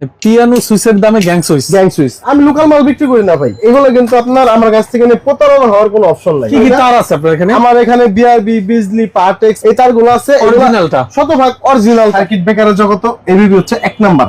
Piano সুইচের দামে gang switch আমি লোকাল মাল বিক্রি করি না ভাই, এগুলো কিন্তু আপনার আমার কাছ থেকে প্রতারণা হওয়ার কোনো অপশন নাই। কি কি তার আছে আপনার এখানে? আমার এখানে বিআরবি, বিজলি, পার্টেক্স এই তারগুলো আছে, অরিজিনালটা শতভাগ অরিজিনাল। সার্কিট ব্রেকারের জগত এবিবি হচ্ছে এক নাম্বার।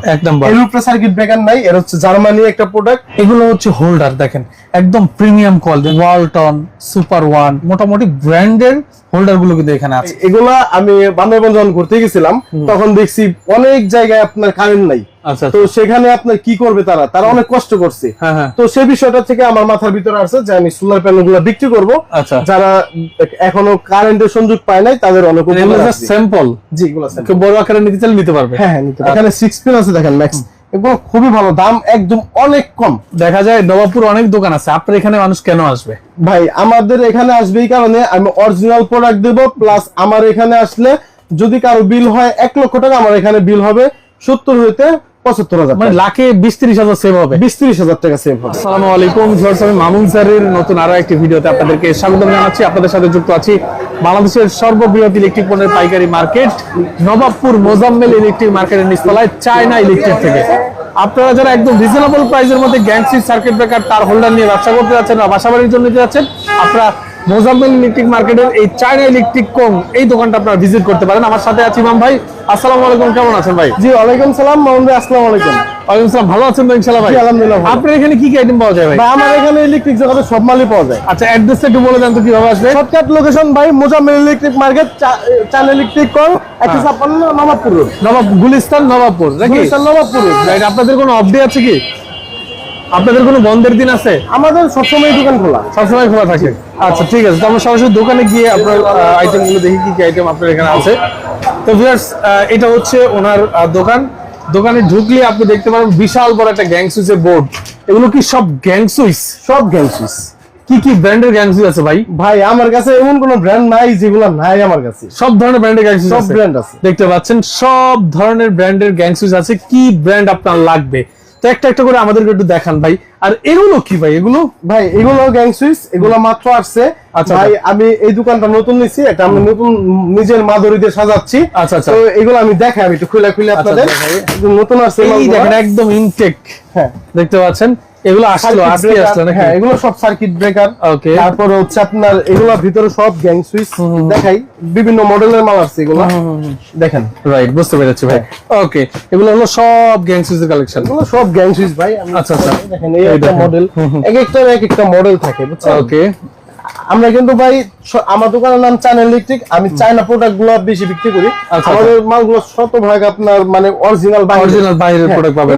এর উপরে সার্কিট ব্রেকার নাই, এর হচ্ছে জার্মানি একটা প্রোডাক্ট। এগুলো হচ্ছে হোল্ডার, দেখেন একদম premium quality, Walton, super one, মোটামুটি ব্র্যান্ডের হোল্ডার গুলো কিন্তু এখানে আছে। এগুলা আমি বান্দরবান যখন ঘুরতে গেছিলাম তখন দেখছি অনেক জায়গায় আপনার কারেন্ট নাই। আচ্ছা, তো সেখানে আপনার কি করবে, তারা অনেক কষ্ট করছে। তো সেই বিষয়টা থেকে আমার মাথার ভিতরে আসছে যে আমি সোলার প্যানেল গুলা বিক্রি করবো। আচ্ছা, যারা এখনো কারেন্টের সংযোগ পায় নাই তাদের অনেক স্যাম্পল। জি, এগুলো কেউ বড় আকারে নিতে চাইলে নিতে পারবে। হ্যাঁ, এখানে 6 পিন আছে, দেখেন ম্যাক্স। এগুলো খুবই ভালো, দাম একদম অনেক কম। দেখা যায় নবাবপুর অনেক দোকান আছে, আপনার এখানে মানুষ কেন আসবে? ভাই আমাদের এখানে আসবে এই কারণে আমি অরিজিনাল প্রোডাক্ট দেবো, প্লাস আমার এখানে আসলে যদি কারো বিল হয় 1 লক্ষ টাকা, আমার এখানে বিল হবে 70 হইতে 75,000, মানে লাখে 20-30,000 সেভ হবে। 20-30,000 টাকা সেভ হবে। আসসালামু আলাইকুম ভিউয়ার্স, আমি মামুন স্যারের নতুন আরো একটি ভিডিওতে আপনাদেরকে স্বাগত জানাচ্ছি। আপনাদের সাথে যুক্ত আছি বাংলাদেশের সর্ববৃহৎ ইলেকট্রিক পণ্যের পাইকারি মার্কেট নবাবপুর মোজাম্মেল ইলেকট্রিক মার্কেটের নিচতলায় চায়না ইলেকট্রিক থেকে। আপনারা যারা একদম রিজনেবল প্রাইসের মধ্যে গ্যাং সুইচ, সার্কিট ব্রেকার, তার হোল্ডার নিয়ে ব্যবসা করতে যাচ্ছেন বা বাসাবাড়ির জন্য নিতে যাচ্ছেন, আপনারা মোজাম্মেল ইলেকট্রিক মার্কেটের এই চায়না ইলেকট্রিক কোং এই দোকানটা আপনারা ভিজিট করতে পারেন। আমার সাথে আছি ইমাম ভাই। আসসালামু আলাইকুম, কেমন আছেন ভাই? জি, ওয়ালাইকুম সালাম মামুন ভাই, আসসালামু আলাইকুম। ওয়ালাইকুম সালাম, ভালো আছেন তো ইনশাআল্লাহ ভাই? আলহামদুলিল্লাহ। আপনার এখানে কি কি আইটেম পাওয়া যায় ভাই? আমার এখানে ইলেকট্রিক জগতে সব মালই পাওয়া যায়। আচ্ছা, অ্যাড্রেসটা একটু বলে দেন তো কিভাবে আসবে? শর্টকাট লোকেশন ভাই, Mozammel electric market, China electric co 156 Nawabpur road, Gulistan Nawabpur নাকি? গুলিস্তান নবাবপুর রোড। রাইট। আপনাদের কোনো অফ ডে আছে কি? আপনাদের কোনো বন্ধের দিন আছে? আমাদের সবসময় দোকান খোলা, সবসময় খোলা থাকে। আচ্ছা, ঠিক আছে। তো আমরা সরাসরি দোকানে গিয়ে আপনার আইটেম গুলো দেখি কি কি আইটেম আপনার এখানে আছে। তো ভিউয়ার্স, এটা হচ্ছে ওনার দোকান। দোকানে ঢুকলে আপনি দেখতে পারেন বিশাল বড় একটা গ্যাং সুইচের বোর্ড। এগুলো কি সব গ্যাং সুইচ? সব গ্যাং সুইচ। কি কি ব্র্যান্ডের গ্যাং সুইচ আছে ভাই? ভাই আমার কাছে এমন কোন ব্র্যান্ড নাই যেগুলো নাই, আমার কাছে সব ধরনের ব্র্যান্ডের গ্যাং সুইচ সব আছে। ব্র্যান্ড আছে, দেখতে পাচ্ছেন সব ধরনের ব্র্যান্ডের গ্যাং সুইচ আছে। কি ব্র্যান্ড আপনার লাগবে তো একটা একটা করে আমাদেরকে একটু দেখান ভাই। আর এগুলো কি ভাই? এগুলো ভাই এগুলো গ্যাং সুইচ, এগুলো মাত্র আসছে। আচ্ছা ভাই আমি এই দোকানটা নতুন নিছি, এটা আমি নতুন নিজের মাধুরী দিয়ে সাজাচ্ছি। আচ্ছা আচ্ছা, তো এগুলো আমি দেখাই, আমি একটু খুলে আপনাদের। নতুন আসছে, এই দেখেন একদম ইনটেক। হ্যাঁ, দেখতে পাচ্ছেন এগুলো আসলো আজকে আসলো নাকি? হ্যাঁ, এগুলো সব সার্কিট ব্রেকার। ওকে। তারপরে হচ্ছে আপনার এগুলোর ভিতরে সব গ্যাং সুইচ দেখাই, বিভিন্ন মডেলের মাল আছে এগুলো দেখেন। রাইট, বুঝতে পেরেছি ভাই। ওকে, এগুলো হলো সব গ্যাং সুইচের কালেকশন। এগুলো সব গ্যাং সুইচ ভাই। আচ্ছা আচ্ছা, দেখেন এই একটা মডেল, এক একটা মডেল থাকে, বুঝছেন? ওকে। আমরা কিন্তু ভাই আমার দোকানের নাম চায়না ইলেকট্রিক, আমি চায়না প্রোডাক্ট গুলো বেশি বিক্রি করি। আমাদের মালগুলো শতভাগ আপনার মানে অরিজিনাল বাইরের প্রোডাক্ট পাবেন।